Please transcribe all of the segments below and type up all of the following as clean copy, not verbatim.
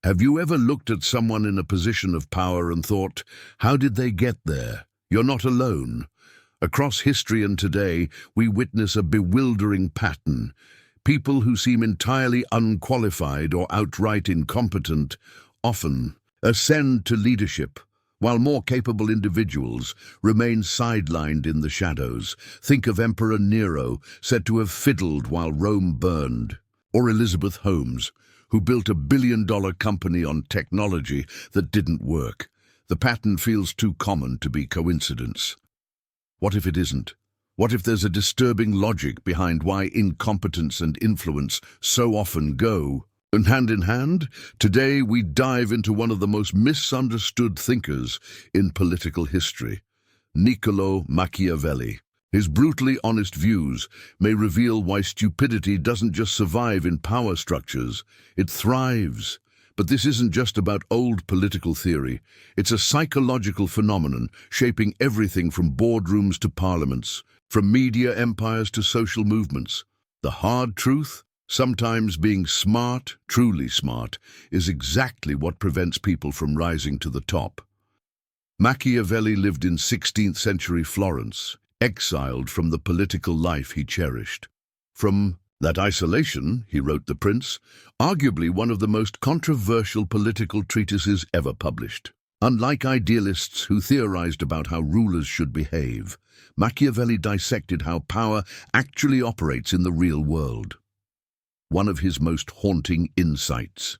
Have you ever looked at someone in a position of power and thought, how did they get there? You're not alone. Across history and today, we witness a bewildering pattern. People who seem entirely unqualified or outright incompetent often ascend to leadership, while more capable individuals remain sidelined in the shadows. Think of Emperor Nero, said to have fiddled while Rome burned, or Elizabeth Holmes, who built a billion-dollar company on technology that didn't work. The pattern feels too common to be coincidence. What if it isn't? What if there's a disturbing logic behind why incompetence and influence so often go? And hand in hand, today we dive into one of the most misunderstood thinkers in political history, Niccolo Machiavelli. His brutally honest views may reveal why stupidity doesn't just survive in power structures, it thrives. But this isn't just about old political theory. It's a psychological phenomenon shaping everything from boardrooms to parliaments, from media empires to social movements. The hard truth? Sometimes being smart, truly smart, is exactly what prevents people from rising to the top. Machiavelli lived in 16th century Florence, exiled from the political life he cherished. From that isolation, he wrote The Prince, arguably one of the most controversial political treatises ever published. Unlike idealists who theorized about how rulers should behave, Machiavelli dissected how power actually operates in the real world. One of his most haunting insights.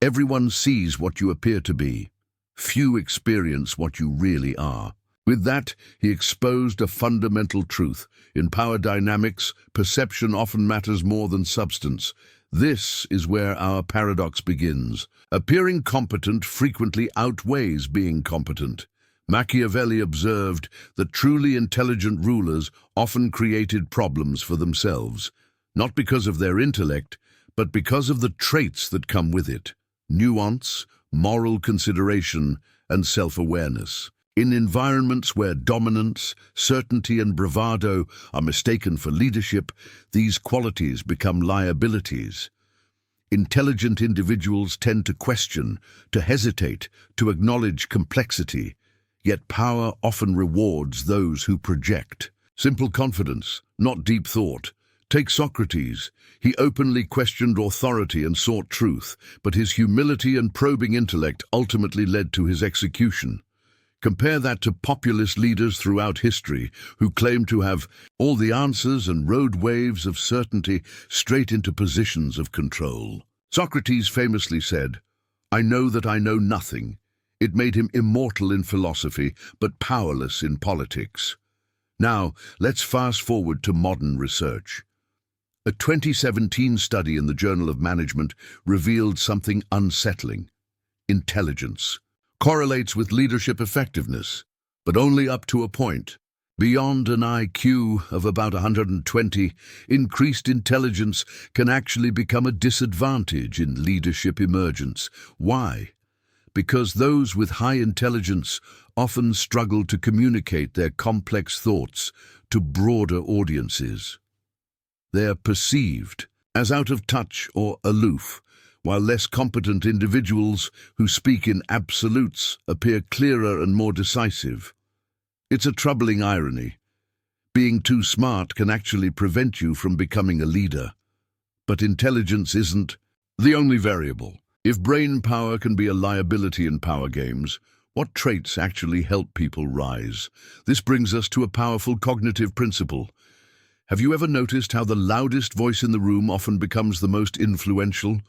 Everyone sees what you appear to be. Few experience what you really are. With that, he exposed a fundamental truth. In power dynamics, perception often matters more than substance. This is where our paradox begins. Appearing competent frequently outweighs being competent. Machiavelli observed that truly intelligent rulers often created problems for themselves, not because of their intellect, but because of the traits that come with it: nuance, moral consideration, and self-awareness. In environments where dominance, certainty, and bravado are mistaken for leadership, these qualities become liabilities. Intelligent individuals tend to question, to hesitate, to acknowledge complexity, yet power often rewards those who project. Simple confidence, not deep thought. Take Socrates. He openly questioned authority and sought truth, but his humility and probing intellect ultimately led to his execution. Compare that to populist leaders throughout history who claim to have all the answers and rode waves of certainty straight into positions of control. Socrates famously said, "I know that I know nothing." It made him immortal in philosophy, but powerless in politics. Now, let's fast forward to modern research. A 2017 study in the Journal of Management revealed something unsettling. Intelligence correlates with leadership effectiveness, but only up to a point. Beyond an IQ of about 120, increased intelligence can actually become a disadvantage in leadership emergence. Why? Because those with high intelligence often struggle to communicate their complex thoughts to broader audiences. They are perceived as out of touch or aloof, while less competent individuals who speak in absolutes appear clearer and more decisive. It's a troubling irony. Being too smart can actually prevent you from becoming a leader. But intelligence isn't the only variable. If brain power can be a liability in power games, what traits actually help people rise? This brings us to a powerful cognitive principle. Have you ever noticed how the loudest voice in the room often becomes the most influential?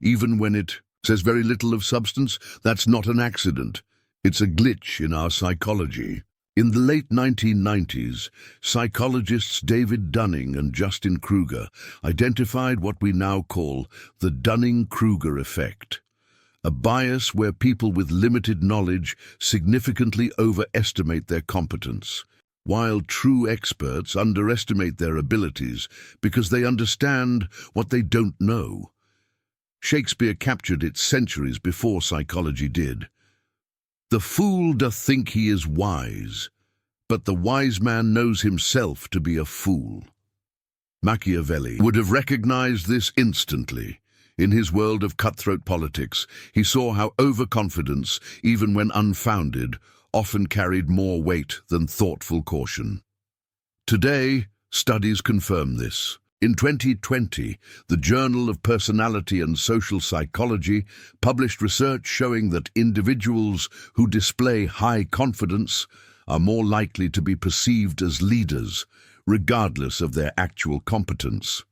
Even when it says very little of substance, that's not an accident. It's a glitch in our psychology. In the late 1990s, psychologists David Dunning and Justin Kruger identified what we now call the Dunning-Kruger effect, a bias where people with limited knowledge significantly overestimate their competence, while true experts underestimate their abilities because they understand what they don't know. Shakespeare captured it centuries before psychology did. The fool doth think he is wise, but the wise man knows himself to be a fool. Machiavelli would have recognized this instantly. In his world of cutthroat politics, he saw how overconfidence, even when unfounded, often carried more weight than thoughtful caution. Today, studies confirm this. In 2020, the Journal of Personality and Social Psychology published research showing that individuals who display high confidence are more likely to be perceived as leaders, regardless of their actual competence.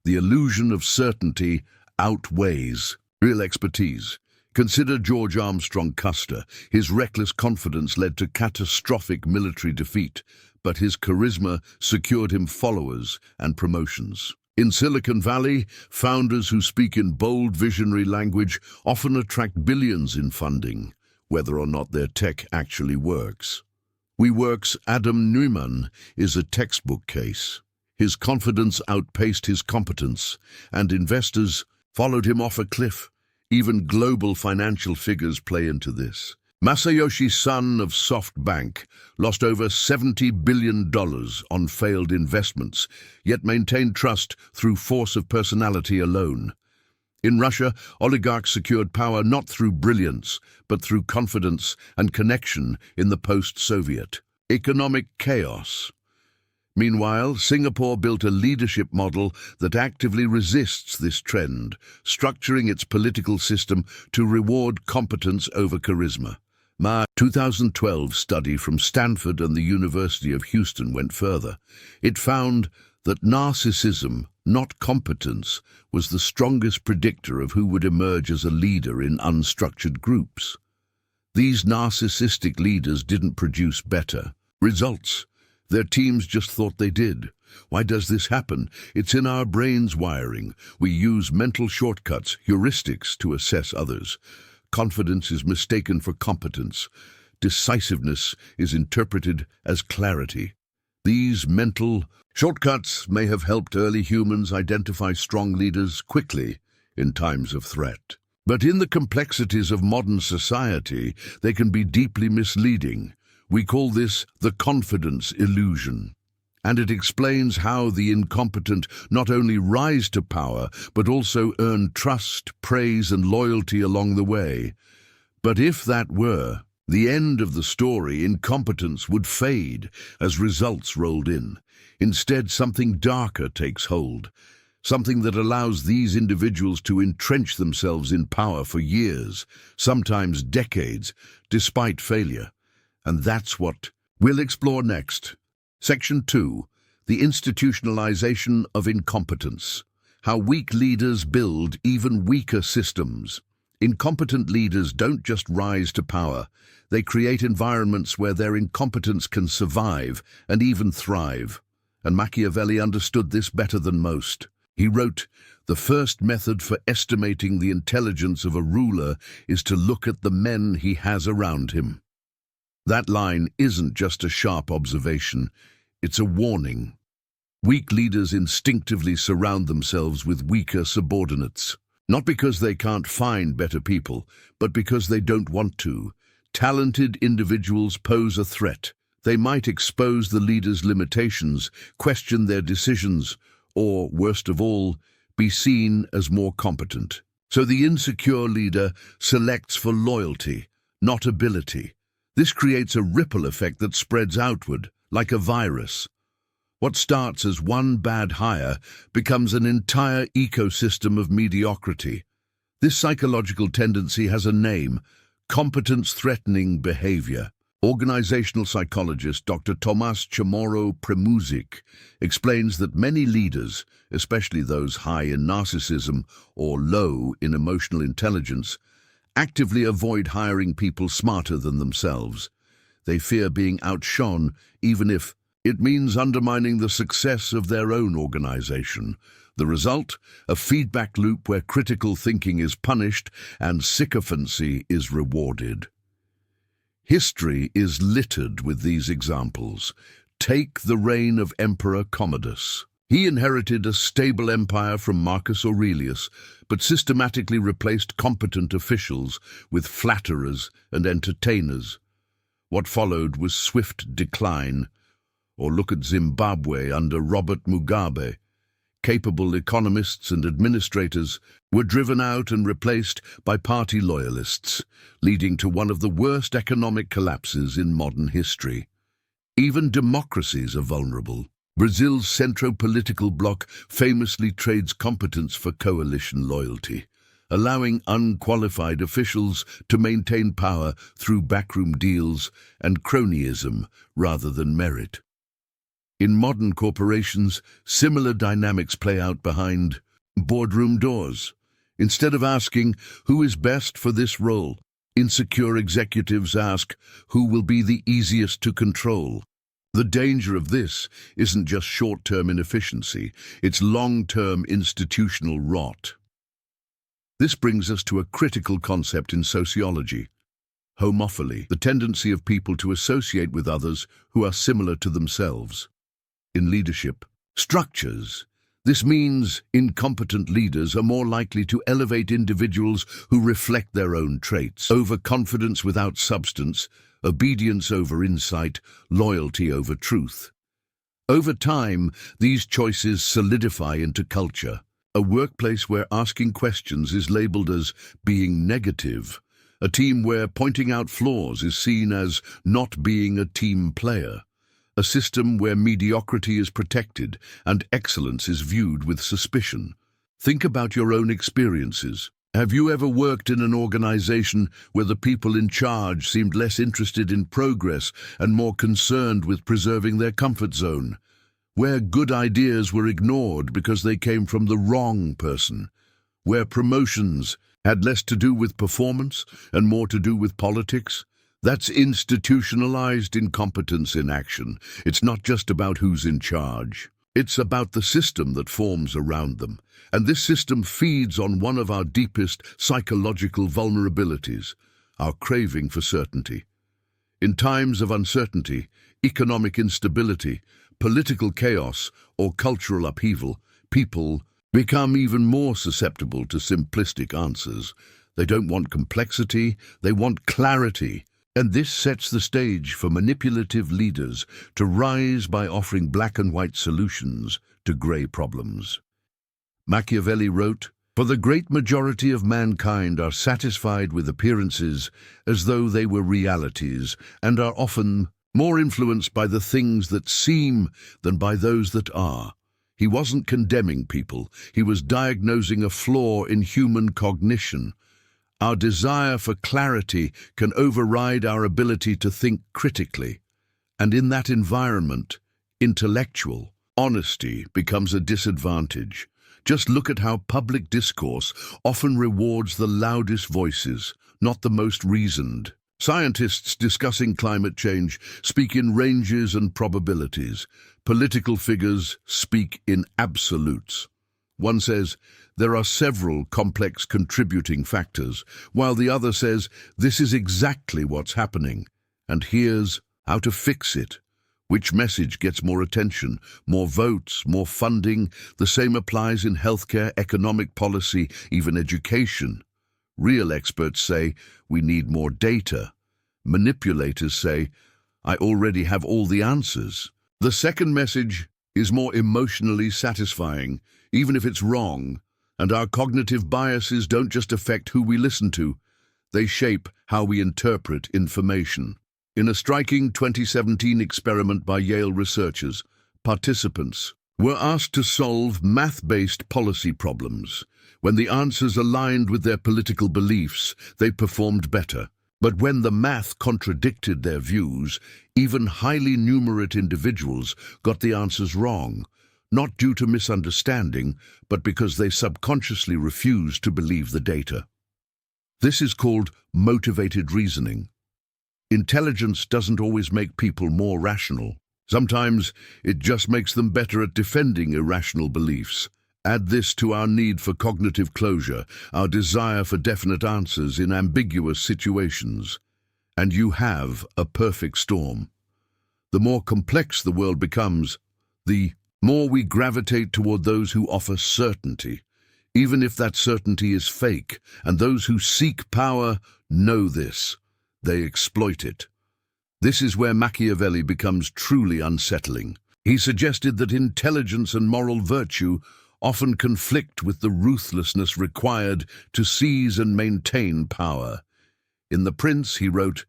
The illusion of certainty outweighs real expertise. Consider George Armstrong Custer. His reckless confidence led to catastrophic military defeat, but his charisma secured him followers and promotions. In Silicon Valley, founders who speak in bold, visionary language often attract billions in funding, whether or not their tech actually works. WeWork's Adam Neumann is a textbook case. His confidence outpaced his competence, and investors followed him off a cliff. Even global financial figures play into this. Masayoshi Son of SoftBank lost over $70 billion on failed investments, yet maintained trust through force of personality alone. In Russia, oligarchs secured power not through brilliance, but through confidence and connection in the post-Soviet economic chaos. Meanwhile, Singapore built a leadership model that actively resists this trend, structuring its political system to reward competence over charisma. My 2012 study from Stanford and the University of Houston went further. It found that narcissism, not competence, was the strongest predictor of who would emerge as a leader in unstructured groups. These narcissistic leaders didn't produce better results. Their teams just thought they did. Why does this happen? It's in our brain's wiring. We use mental shortcuts, heuristics, to assess others. Confidence is mistaken for competence. Decisiveness is interpreted as clarity. These mental shortcuts may have helped early humans identify strong leaders quickly in times of threat. But in the complexities of modern society, they can be deeply misleading. We call this the confidence illusion. And it explains how the incompetent not only rise to power, but also earn trust, praise, and loyalty along the way. But if that were the end of the story, incompetence would fade as results rolled in. Instead, something darker takes hold, something that allows these individuals to entrench themselves in power for years, sometimes decades, despite failure. And that's what we'll explore next. Section 2. The institutionalization of incompetence. How weak leaders build even weaker systems. Incompetent leaders don't just rise to power. They create environments where their incompetence can survive and even thrive. And Machiavelli understood this better than most. He wrote, "The first method for estimating the intelligence of a ruler is to look at the men he has around him." That line isn't just a sharp observation, it's a warning. Weak leaders instinctively surround themselves with weaker subordinates, not because they can't find better people, but because they don't want to. Talented individuals pose a threat. They might expose the leader's limitations, question their decisions, or, worst of all, be seen as more competent. So the insecure leader selects for loyalty, not ability. This creates a ripple effect that spreads outward, like a virus. What starts as one bad hire becomes an entire ecosystem of mediocrity. This psychological tendency has a name: competence-threatening behavior. Organizational psychologist Dr. Tomas Chamorro-Premuzic explains that many leaders, especially those high in narcissism or low in emotional intelligence, actively avoid hiring people smarter than themselves. They fear being outshone, even if it means undermining the success of their own organization. The result? A feedback loop where critical thinking is punished and sycophancy is rewarded. History is littered with these examples. Take the reign of Emperor Commodus. He inherited a stable empire from Marcus Aurelius, but systematically replaced competent officials with flatterers and entertainers. What followed was swift decline. Or look at Zimbabwe under Robert Mugabe. Capable economists and administrators were driven out and replaced by party loyalists, leading to one of the worst economic collapses in modern history. Even democracies are vulnerable. Brazil's centro-political bloc famously trades competence for coalition loyalty, allowing unqualified officials to maintain power through backroom deals and cronyism rather than merit. In modern corporations, similar dynamics play out behind boardroom doors. Instead of asking, who is best for this role, insecure executives ask, who will be the easiest to control? The danger of this isn't just short-term inefficiency, it's long-term institutional rot. This brings us to a critical concept in sociology: homophily, the tendency of people to associate with others who are similar to themselves. In leadership structures, this means incompetent leaders are more likely to elevate individuals who reflect their own traits. Overconfidence without substance, obedience over insight, loyalty over truth. Over time, these choices solidify into culture. A workplace where asking questions is labeled as being negative. A team where pointing out flaws is seen as not being a team player. A system where mediocrity is protected and excellence is viewed with suspicion. Think about your own experiences. Have you ever worked in an organization where the people in charge seemed less interested in progress and more concerned with preserving their comfort zone? Where good ideas were ignored because they came from the wrong person? Where promotions had less to do with performance and more to do with politics? That's institutionalized incompetence in action. It's not just about who's in charge. It's about the system that forms around them. And this system feeds on one of our deepest psychological vulnerabilities, our craving for certainty. In times of uncertainty, economic instability, political chaos, or cultural upheaval, people become even more susceptible to simplistic answers. They don't want complexity, they want clarity. And this sets the stage for manipulative leaders to rise by offering black and white solutions to grey problems. Machiavelli wrote, "For the great majority of mankind are satisfied with appearances as though they were realities, and are often more influenced by the things that seem than by those that are." He wasn't condemning people, he was diagnosing a flaw in human cognition. Our desire for clarity can override our ability to think critically. And in that environment, intellectual honesty becomes a disadvantage. Just look at how public discourse often rewards the loudest voices, not the most reasoned. Scientists discussing climate change speak in ranges and probabilities. Political figures speak in absolutes. One says, there are several complex contributing factors, while the other says, this is exactly what's happening, and here's how to fix it. Which message gets more attention, more votes, more funding? The same applies in healthcare, economic policy, even education. Real experts say, we need more data. Manipulators say, I already have all the answers. The second message is more emotionally satisfying, even if it's wrong. And our cognitive biases don't just affect who we listen to, they shape how we interpret information. In a striking 2017 experiment by Yale researchers, participants were asked to solve math-based policy problems. When the answers aligned with their political beliefs, they performed better. But when the math contradicted their views, even highly numerate individuals got the answers wrong. Not due to misunderstanding, but because they subconsciously refused to believe the data. This is called motivated reasoning. Intelligence doesn't always make people more rational. Sometimes it just makes them better at defending irrational beliefs. Add this to our need for cognitive closure, our desire for definite answers in ambiguous situations, and you have a perfect storm. The more complex the world becomes, the more we gravitate toward those who offer certainty, even if that certainty is fake, and those who seek power know this. They exploit it. This is where Machiavelli becomes truly unsettling. He suggested that intelligence and moral virtue often conflict with the ruthlessness required to seize and maintain power. In The Prince, he wrote,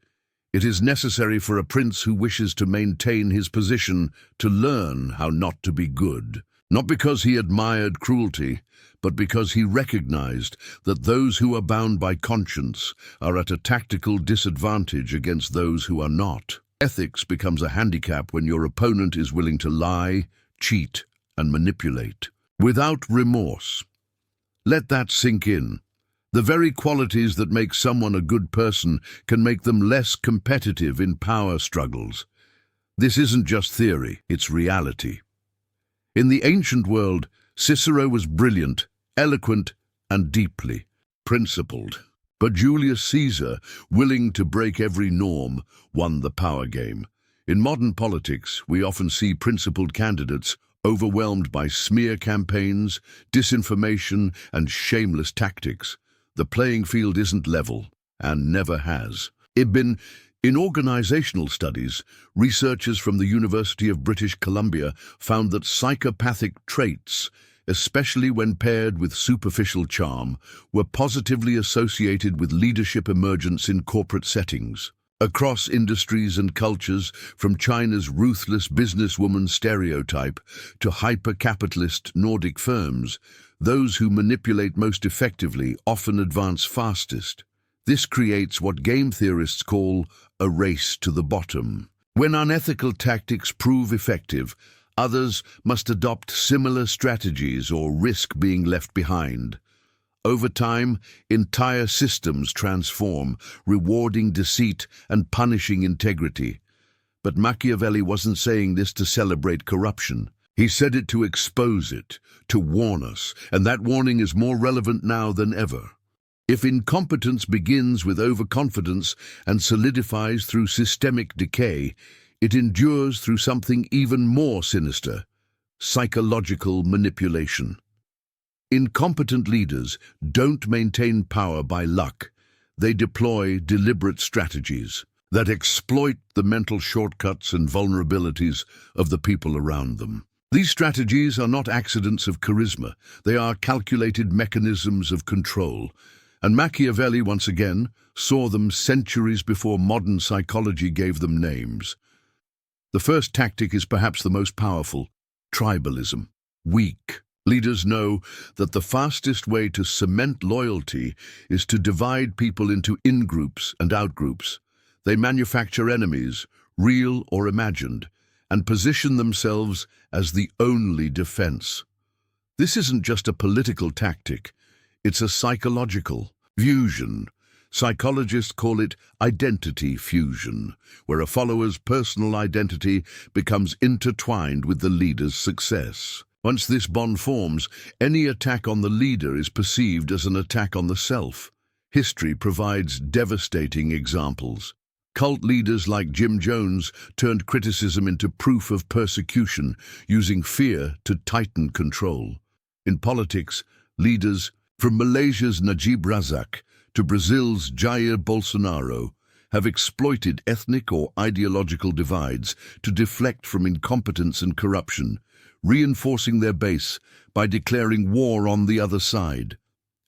"It is necessary for a prince who wishes to maintain his position to learn how not to be good, not because he admired cruelty, but because he recognized that those who are bound by conscience are at a tactical disadvantage against those who are not. Ethics becomes a handicap when your opponent is willing to lie, cheat, and manipulate, without remorse." Let that sink in. The very qualities that make someone a good person can make them less competitive in power struggles. This isn't just theory, it's reality. In the ancient world, Cicero was brilliant, eloquent, and deeply principled. But Julius Caesar, willing to break every norm, won the power game. In modern politics, we often see principled candidates overwhelmed by smear campaigns, disinformation, and shameless tactics. The playing field isn't level, and never has. In organizational studies, researchers from the University of British Columbia found that psychopathic traits, especially when paired with superficial charm, were positively associated with leadership emergence in corporate settings. Across industries and cultures, from China's ruthless businesswoman stereotype to hyper-capitalist Nordic firms, those who manipulate most effectively often advance fastest. This creates what game theorists call a race to the bottom. When unethical tactics prove effective, others must adopt similar strategies or risk being left behind. Over time, entire systems transform, rewarding deceit and punishing integrity. But Machiavelli wasn't saying this to celebrate corruption. He said it to expose it, to warn us, and that warning is more relevant now than ever. If incompetence begins with overconfidence and solidifies through systemic decay, it endures through something even more sinister: psychological manipulation. Incompetent leaders don't maintain power by luck. They deploy deliberate strategies that exploit the mental shortcuts and vulnerabilities of the people around them. These strategies are not accidents of charisma. They are calculated mechanisms of control. And Machiavelli, once again, saw them centuries before modern psychology gave them names. The first tactic is perhaps the most powerful: tribalism. Weak leaders know that the fastest way to cement loyalty is to divide people into in-groups and out-groups. They manufacture enemies, real or imagined, and position themselves as the only defense. This isn't just a political tactic, it's a psychological fusion. Psychologists call it identity fusion, where a follower's personal identity becomes intertwined with the leader's success. Once this bond forms, any attack on the leader is perceived as an attack on the self. History provides devastating examples. Cult leaders like Jim Jones turned criticism into proof of persecution, using fear to tighten control. In politics, leaders, from Malaysia's Najib Razak to Brazil's Jair Bolsonaro, have exploited ethnic or ideological divides to deflect from incompetence and corruption, reinforcing their base by declaring war on the other side.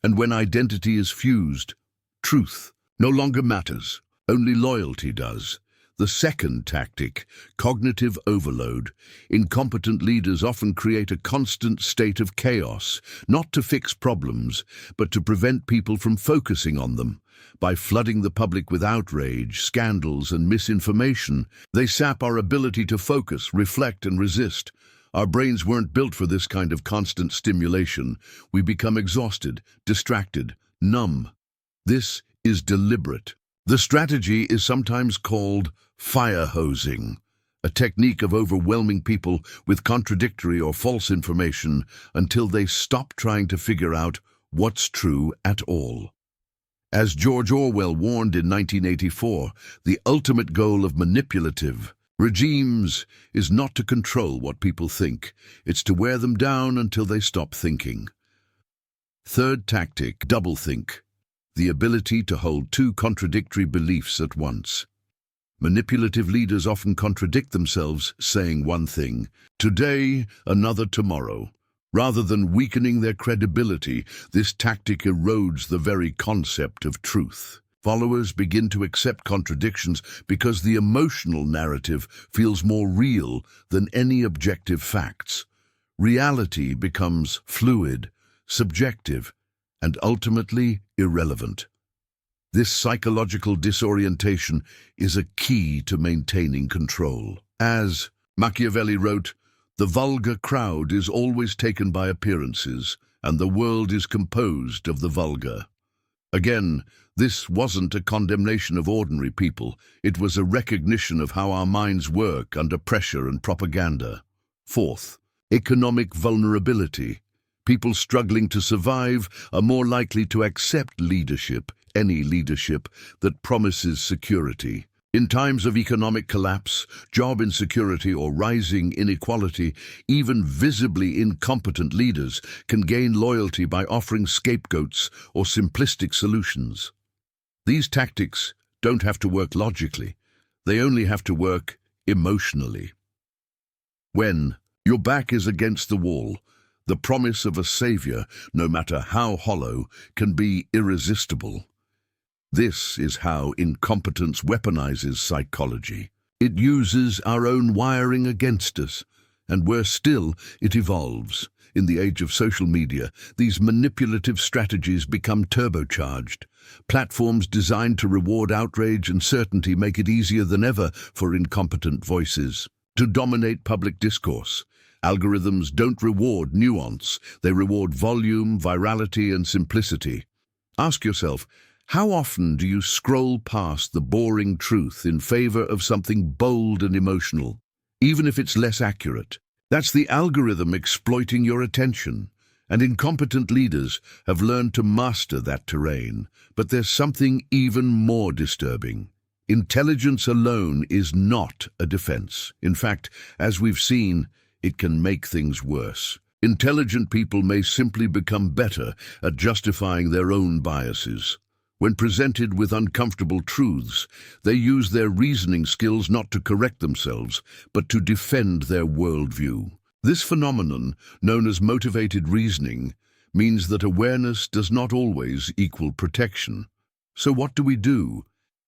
And when identity is fused, truth no longer matters, only loyalty does. The second tactic, cognitive overload. Incompetent leaders often create a constant state of chaos, not to fix problems, but to prevent people from focusing on them. By flooding the public with outrage, scandals, and misinformation, they sap our ability to focus, reflect, and resist. Our brains weren't built for this kind of constant stimulation. We become exhausted, distracted, numb. This is deliberate. The strategy is sometimes called fire hosing, a technique of overwhelming people with contradictory or false information until they stop trying to figure out what's true at all. As George Orwell warned in 1984, the ultimate goal of manipulative regimes is not to control what people think, it's to wear them down until they stop thinking. Third tactic, doublethink. The ability to hold two contradictory beliefs at once. Manipulative leaders often contradict themselves, saying one thing today, another tomorrow. Rather than weakening their credibility, this tactic erodes the very concept of truth. Followers begin to accept contradictions because the emotional narrative feels more real than any objective facts. Reality becomes fluid, subjective, and ultimately irrelevant. This psychological disorientation is a key to maintaining control. As Machiavelli wrote, "The vulgar crowd is always taken by appearances, and the world is composed of the vulgar." Again, this wasn't a condemnation of ordinary people. It was a recognition of how our minds work under pressure and propaganda. Fourth, economic vulnerability. People struggling to survive are more likely to accept leadership, any leadership, that promises security. In times of economic collapse, job insecurity, or rising inequality, even visibly incompetent leaders can gain loyalty by offering scapegoats or simplistic solutions. These tactics don't have to work logically. They only have to work emotionally. When your back is against the wall, the promise of a savior, no matter how hollow, can be irresistible. This is how incompetence weaponizes psychology. It uses our own wiring against us, and worse still, it evolves. In the age of social media, these manipulative strategies become turbocharged. Platforms designed to reward outrage and certainty make it easier than ever for incompetent voices to dominate public discourse. Algorithms don't reward nuance, they reward volume, virality, and simplicity. Ask yourself, how often do you scroll past the boring truth in favor of something bold and emotional, even if it's less accurate? That's the algorithm exploiting your attention, and incompetent leaders have learned to master that terrain. But there's something even more disturbing. Intelligence alone is not a defense. In fact, as we've seen, it can make things worse. Intelligent people may simply become better at justifying their own biases. When presented with uncomfortable truths, they use their reasoning skills not to correct themselves, but to defend their worldview. This phenomenon, known as motivated reasoning, means that awareness does not always equal protection. So what do we do?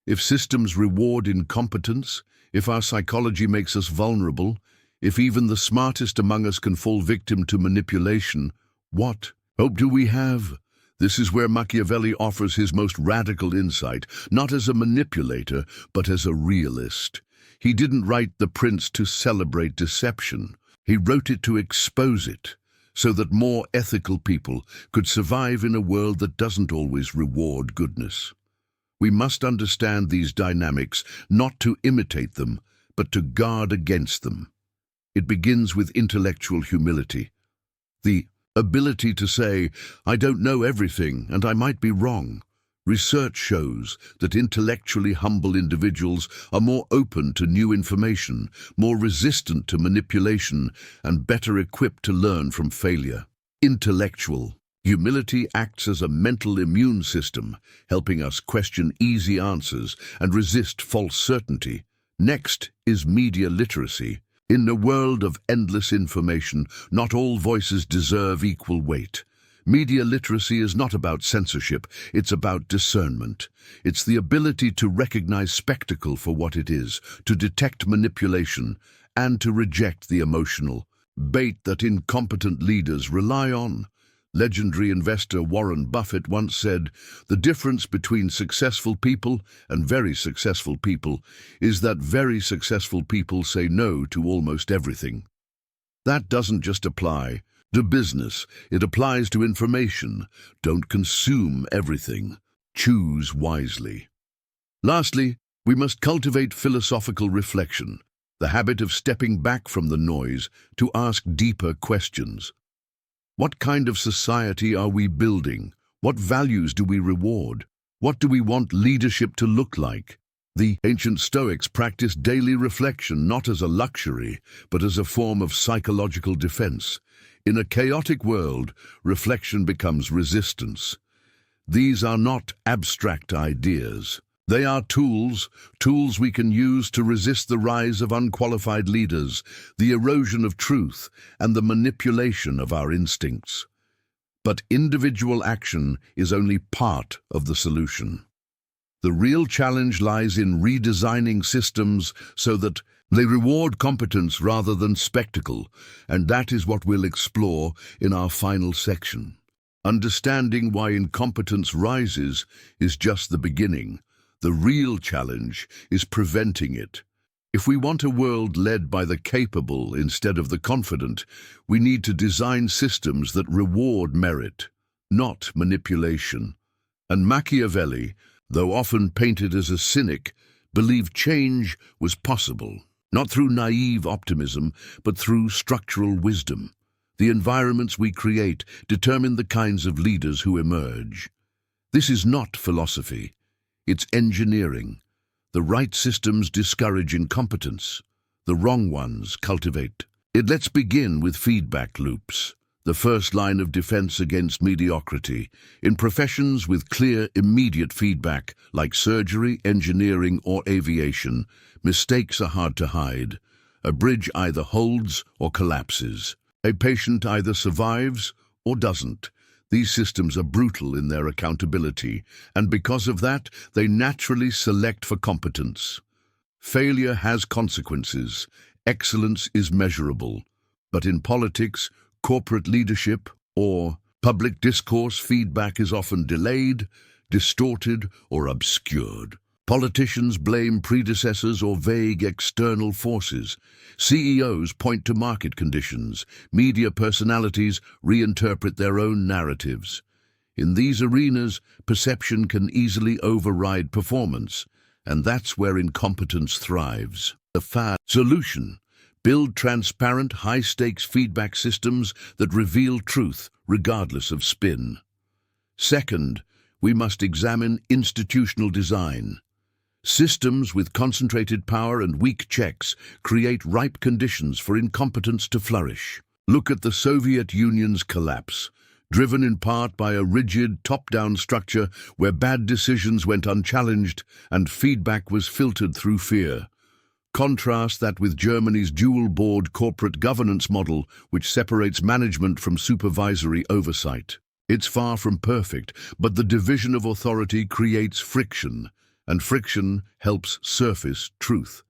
If systems reward incompetence, if our psychology makes us vulnerable, if even the smartest among us can fall victim to manipulation, what hope do we have? This is where Machiavelli offers his most radical insight, not as a manipulator, but as a realist. He didn't write The Prince to celebrate deception. He wrote it to expose it, so that more ethical people could survive in a world that doesn't always reward goodness. We must understand these dynamics, not to imitate them, but to guard against them. It begins with intellectual humility. The ability to say, "I don't know everything and I might be wrong." Research shows that intellectually humble individuals are more open to new information, more resistant to manipulation, and better equipped to learn from failure. Intellectual humility acts as a mental immune system, helping us question easy answers and resist false certainty. Next is media literacy. In a world of endless information, not all voices deserve equal weight. Media literacy is not about censorship, it's about discernment. It's the ability to recognize spectacle for what it is, to detect manipulation, and to reject the emotional bait that incompetent leaders rely on. Legendary investor Warren Buffett once said, "The difference between successful people and very successful people is that very successful people say no to almost everything." That doesn't just apply to business, it applies to information. Don't consume everything. Choose wisely. Lastly, we must cultivate philosophical reflection, the habit of stepping back from the noise to ask deeper questions. What kind of society are we building? What values do we reward? What do we want leadership to look like? The ancient Stoics practiced daily reflection not as a luxury, but as a form of psychological defense. In a chaotic world, reflection becomes resistance. These are not abstract ideas. They are tools we can use to resist the rise of unqualified leaders, the erosion of truth, and the manipulation of our instincts. But individual action is only part of the solution. The real challenge lies in redesigning systems so that they reward competence rather than spectacle, and that is what we'll explore in our final section. Understanding why incompetence rises is just the beginning. The real challenge is preventing it. If we want a world led by the capable instead of the confident, we need to design systems that reward merit, not manipulation. And Machiavelli, though often painted as a cynic, believed change was possible, not through naive optimism, but through structural wisdom. The environments we create determine the kinds of leaders who emerge. This is not philosophy, it's engineering. The right systems discourage incompetence, the wrong ones cultivate it. Let's begin with feedback loops, the first line of defense against mediocrity. In professions with clear, immediate feedback, like surgery, engineering, or aviation, mistakes are hard to hide. A bridge either holds or collapses. A patient either survives or doesn't. These systems are brutal in their accountability, and because of that, they naturally select for competence. Failure has consequences. Excellence is measurable. But in politics, corporate leadership, or public discourse, feedback is often delayed, distorted, or obscured. Politicians blame predecessors or vague external forces. CEOs point to market conditions. Media personalities reinterpret their own narratives. In these arenas, perception can easily override performance, and that's where incompetence thrives. The solution: build transparent, high-stakes feedback systems that reveal truth, regardless of spin. Second, we must examine institutional design. Systems with concentrated power and weak checks create ripe conditions for incompetence to flourish. Look at the Soviet Union's collapse, driven in part by a rigid, top-down structure where bad decisions went unchallenged and feedback was filtered through fear. Contrast that with Germany's dual-board corporate governance model, which separates management from supervisory oversight. It's far from perfect, but the division of authority creates friction, and friction helps surface truth.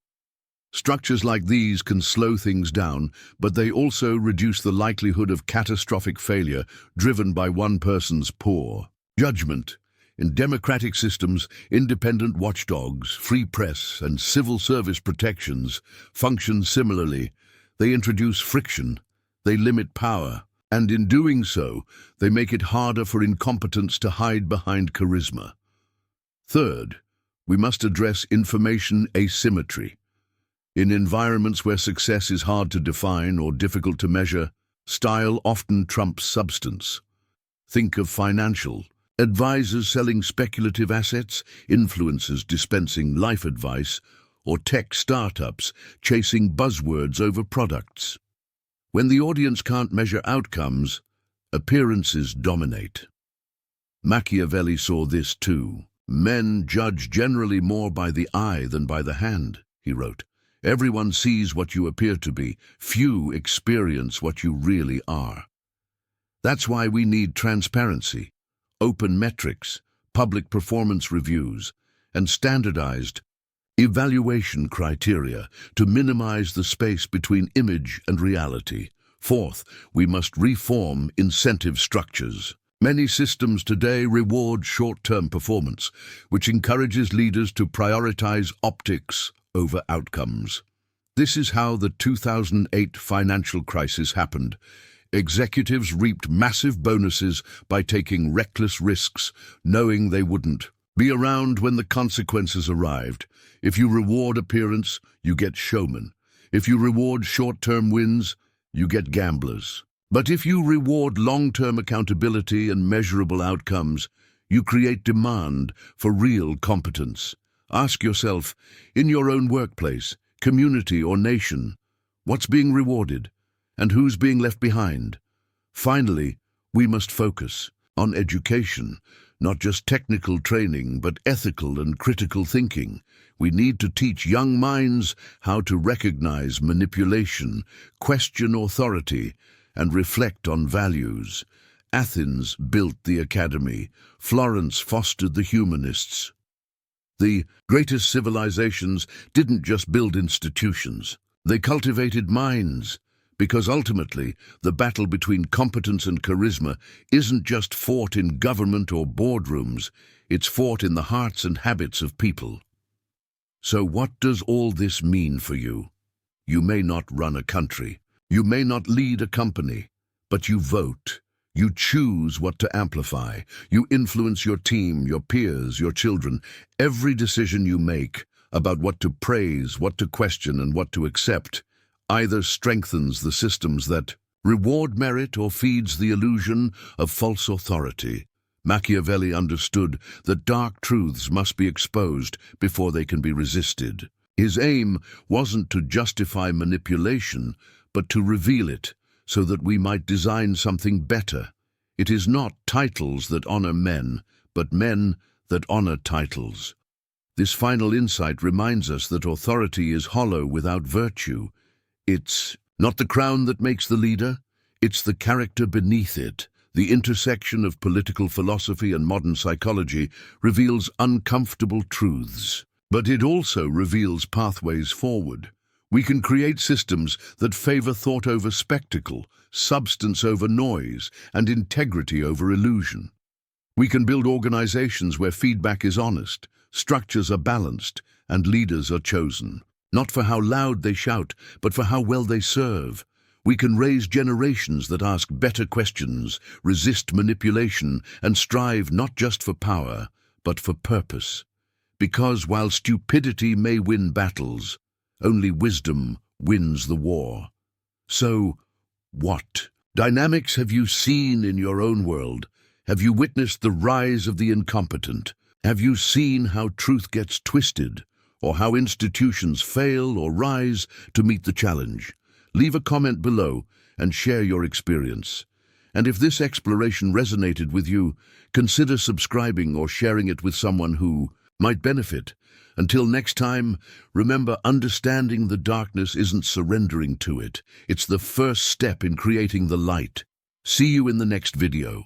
Structures like these can slow things down, but they also reduce the likelihood of catastrophic failure driven by one person's poor judgment. In democratic systems, independent watchdogs, free press, and civil service protections function similarly. They introduce friction, they limit power, and in doing so, they make it harder for incompetence to hide behind charisma. Third, we must address information asymmetry. In environments where success is hard to define or difficult to measure, style often trumps substance. Think of financial advisors selling speculative assets, influencers dispensing life advice, or tech startups chasing buzzwords over products. When the audience can't measure outcomes, appearances dominate. Machiavelli saw this too. Men judge generally more by the eye than by the hand, he wrote. Everyone sees what you appear to be. Few experience what you really are. That's why we need transparency, open metrics, public performance reviews, and standardized evaluation criteria to minimize the space between image and reality. Fourth, we must reform incentive structures. Many systems today reward short-term performance, which encourages leaders to prioritize optics over outcomes. This is how the 2008 financial crisis happened. Executives reaped massive bonuses by taking reckless risks, knowing they wouldn't be around when the consequences arrived. If you reward appearance, you get showmen. If you reward short-term wins, you get gamblers. But if you reward long-term accountability and measurable outcomes, you create demand for real competence. Ask yourself, in your own workplace, community, or nation, what's being rewarded and who's being left behind? Finally, we must focus. on education, not just technical training, but ethical and critical thinking. We need to teach young minds how to recognize manipulation, question authority, and reflect on values. Athens built the academy. Florence fostered the humanists. The greatest civilizations didn't just build institutions. They cultivated minds, because ultimately the battle between competence and charisma isn't just fought in government or boardrooms, it's fought in the hearts and habits of people. So what does all this mean for you? You may not run a country, you may not lead a company, but you vote. You choose what to amplify. You influence your team, your peers, your children. Every decision you make about what to praise, what to question, and what to accept either strengthens the systems that reward merit or feeds the illusion of false authority. Machiavelli understood that dark truths must be exposed before they can be resisted. His aim wasn't to justify manipulation, but to reveal it, so that we might design something better. It is not titles that honor men, but men that honor titles. This final insight reminds us that authority is hollow without virtue. It's not the crown that makes the leader, it's the character beneath it. The intersection of political philosophy and modern psychology reveals uncomfortable truths, but it also reveals pathways forward. We can create systems that favor thought over spectacle, substance over noise, and integrity over illusion. We can build organizations where feedback is honest, structures are balanced, and leaders are chosen, not for how loud they shout, but for how well they serve. We can raise generations that ask better questions, resist manipulation, and strive not just for power, but for purpose. Because while stupidity may win battles, only wisdom wins the war. So, what dynamics have you seen in your own world? Have you witnessed the rise of the incompetent? Have you seen how truth gets twisted, or how institutions fail or rise to meet the challenge? Leave a comment below and share your experience. And if this exploration resonated with you, consider subscribing or sharing it with someone who might benefit. Until next time, remember, understanding the darkness isn't surrendering to it. It's the first step in creating the light. See you in the next video.